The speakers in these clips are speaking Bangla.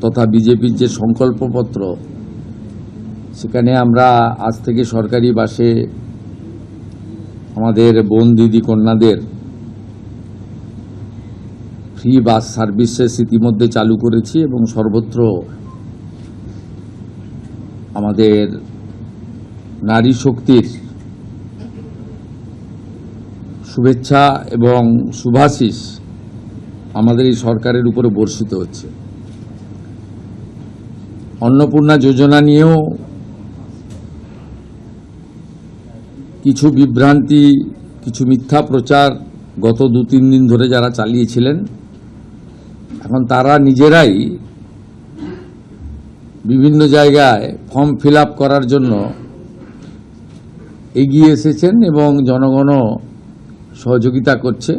তথা বিজেপির যে সংকল্পপত্র, সেখানে আমরা আজ থেকে সরকারি বাসে আমাদের বোন দিদি কন্যাদের ফ্রি বাস সার্ভিসেস ইতিমধ্যে চালু করেছি এবং সর্বত্র আমাদের নারী শক্তির শুভেচ্ছা এবং শুভাশিস আমাদের এই সরকারের উপরে বর্ষিত হচ্ছে। অন্নপূর্ণা যোজনা নিয়েও কিছু বিভ্রান্তি, কিছু মিথ্যা প্রচার গত 2-3 দিন ধরে যারা চালিয়েছিলেন, এখন তারা নিজেরাই বিভিন্ন জায়গায় ফর্ম ফিল আপ করার জন্য এগিয়ে এসেছেন এবং জনগণও সহযোগিতা করছে।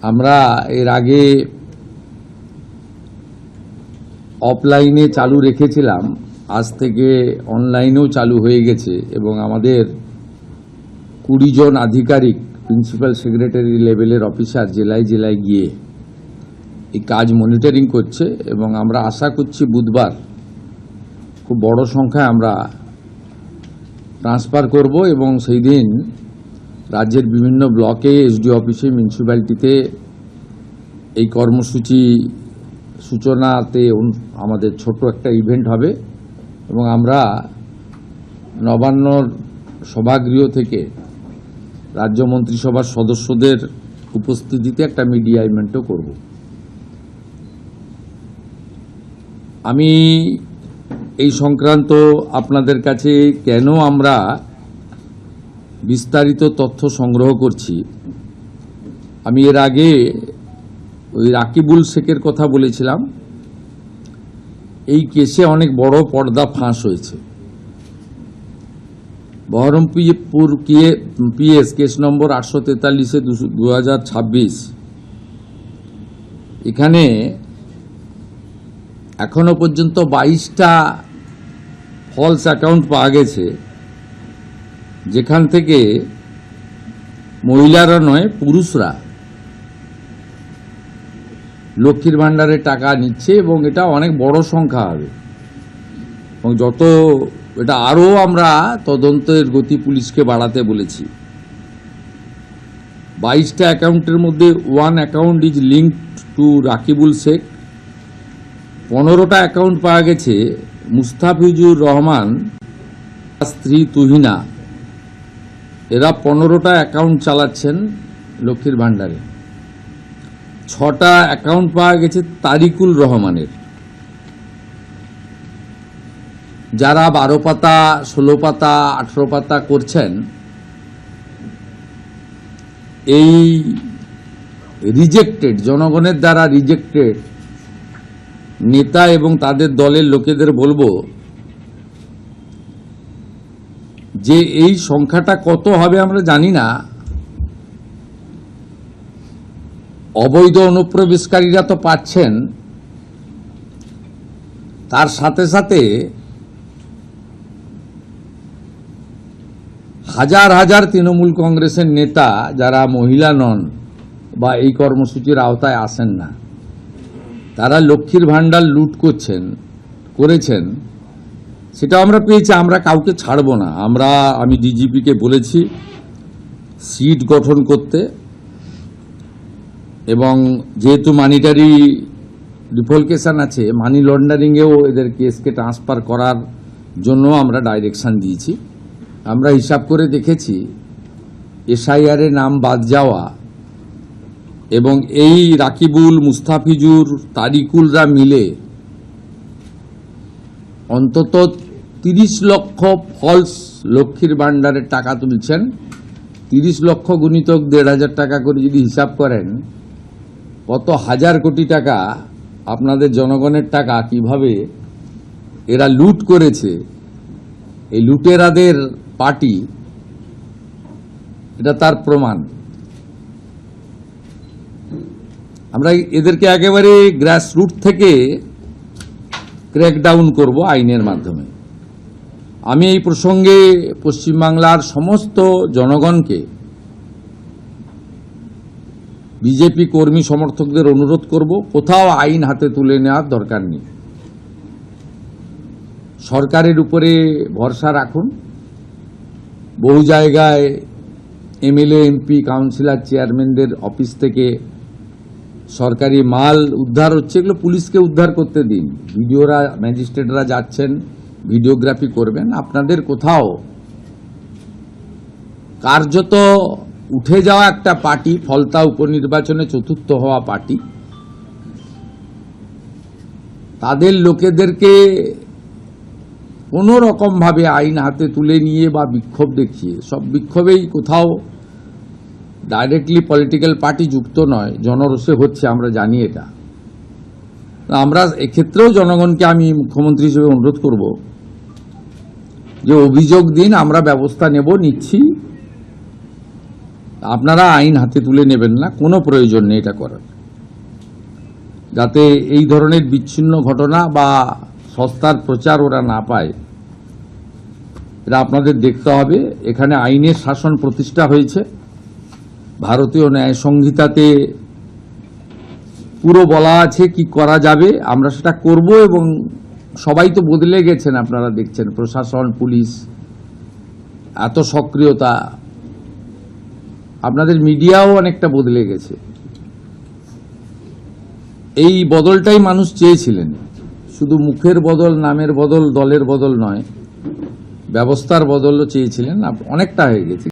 আমরা এর আগে অফলাইনে চালু রেখেছিলাম, আজ থেকে অনলাইনেও চালু হয়ে গেছে এবং আমাদের 20 জন আধিকারিক প্রিন্সিপাল সেক্রেটারি লেভেলের অফিসার জেলায় জেলায় গিয়ে এই কাজ মনিটরিং করছে এবং আমরা আশা করছি বুধবার খুব বড় সংখ্যায় আমরা ট্রান্সফার করব এবং সেই দিন রাজ্যের বিভিন্ন ব্লকে, এসডি অফিসে, মিউনিসিপ্যালিটিতে এই কর্মসূচি সূচনাতে আমাদের ছোট একটা ইভেন্ট হবে এবং আমরা নবান্নর সভাগৃহ থেকে রাজ্য মন্ত্রিসভার সদস্যদের উপস্থিতিতে একটা মিডিয়া ইভেন্টও করব। আমি এই সংক্রান্ত আপনাদের কাছে কেন আমরা বিস্তারিত তথ্য সংগ্রহ করছি, আমি এর আগে ওই রাকিবুল শেখের কথা বলেছিলাম। এই কেসে অনেক বড় পর্দা ফাঁস হয়েছে। বহরমপুর পিএস কেস নম্বর 843/2026, এখানে এখনো পর্যন্ত 22টা ফলস অ্যাকাউন্ট পাওয়া গেছে, যেখান থেকে মহিলারা নয় পুরুষরা লক্ষ্মীর ভাণ্ডারের টাকা নিচ্ছে এবং এটা অনেক বড় সংখ্যা হবে এবং এটা আরও আমরা তদন্তের গতি পুলিশকে বাড়াতে বলেছি। 22টা অ্যাকাউন্টের মধ্যে 1 account is linked to Rakibul Sheikh. 15টা অ্যাকাউন্ট পাওয়া গেছে মুস্তাফিজুর রহমান স্ত্রী তুহিনা, এরা 15টা অ্যাকাউন্ট চালাচ্ছেন লক্ষ্মীর ভাণ্ডারে। 6টা অ্যাকাউন্ট পাওয়া গেছে তারিকুল রহমানের, যারা 12 পাতা, 16 পাতা, 18 পাতা করছেন। এই রিজেক্টেড, জনগণের দ্বারা রিজেক্টেড নেতা এবং তাদের দলের লোকেদের বলবো যে এই সংখ্যাটা কত হবে আমরা জানি না। অবৈধ অনুপ্রবেশকারীরা তো পাচ্ছেন, তার সাথে সাথে হাজার হাজার তৃণমূল কংগ্রেসের নেতা যারা মহিলা নন বা এই কর্মসূচির আওতায় আসেন না, তারা লক্ষ্মীর ভাণ্ডার লুট করেছেন, সেটা আমরা পেয়েছি। আমরা কাউকে ছাড়ব না। আমি ডিজিপিকে বলেছি সিট গঠন করতে এবং যেহেতু মানিটারি ডিফলকেশন আছে, মানি লন্ডারিংয়েও এদের কেসকে ট্রান্সফার করার জন্য আমরা ডাইরেকশন দিয়েছি। আমরা হিসাব করে দেখেছি এসআইআরে নাম বাদ যাওয়া এবং এই রাকিবুল, মুস্তাফিজুর, তারিকুলরা মিলে অন্তত 30 লক্ষ ফলস লক্ষ্মীর ভাণ্ডারের টাকা তুলছেন। 30 লক্ষ গুণিতক 1,500 টাকা করে যদি হিসাব করেন, কত হাজার কোটি টাকা আপনাদের জনগণের টাকা কিভাবে এরা লুট করেছে। এই লুটেরাদের পার্টি, এটা তার প্রমাণ। আমরা এদেরকে একেবারে গ্রাসরুট থেকে ক্র্যাকডাউন করব আইনের মাধ্যমে। আমি এই প্রসঙ্গে পশ্চিমবাংলার সমস্ত জনগণকে বিজেপি কর্মী সমর্থকদের অনুরোধ করব, কোথাও আইন হাতে তুলে নেওয়ার দরকার নেই। সরকারের উপরে ভরসা রাখুন। বহু জায়গায় এমএলএ, এমপি, কাউন্সিলর, চেয়ারম্যানদের অফিস থেকে সরকারি মাল উদ্ধার হচ্ছে, এগুলো পুলিশকে উদ্ধার করতে দিন। ভিডিওরা, ম্যাজিস্ট্রেটরা যাচ্ছেন, ভিডিওগ্রাফি করবেন। আপনাদের কোথাও কার্যত উঠে যাওয়া একটা পার্টি, ফলতা উপনির্বাচনে চতুর্থ হওয়া পার্টি, তাদের লোকেদেরকে কোনো রকমভাবে আইন হাতে তুলে নিয়ে বা বিক্ষোভ দেখিয়ে, সব বিক্ষোভেই কোথাও ডাইরেক্টলি পলিটিক্যাল পার্টি যুক্ত নয়, জনরোষে হচ্ছে, আমরা জানি এটা। আমরা এক্ষেত্রেও জনগণকে আমি মুখ্যমন্ত্রী হিসেবে অনুরোধ করব যে অভিযোগ দিন, আমরা ব্যবস্থা নেব, নিচ্ছি। আপনারা আইন হাতে তুলে নেবেন না, কোনো প্রয়োজন নেই এটা করার। যাতে এই ধরনের বিচ্ছিন্ন ঘটনা বা সস্তার প্রচার ওরা না পায়, এটা আপনাদের দেখতে হবে। এখানে আইনের শাসন প্রতিষ্ঠা হয়েছে, ভারতীয় ন্যায় সংহিতাতে পুরো বলা আছে কি করা যাবে, আমরা সেটা করব। এবং সবাই তো বদলে গেছেন, আপনারা দেখছেন, প্রশাসন, পুলিশ, এত সক্রিয়তা, আপনাদের মিডিয়াও অনেকটা বদলে গেছে। এই বদলটাই মানুষ চেয়েছিলেন, শুধু মুখের বদল, নামের বদল, দলের বদল নয়, ব্যবস্থার বদলও চেয়েছিলেন, অনেকটা হয়ে গেছে।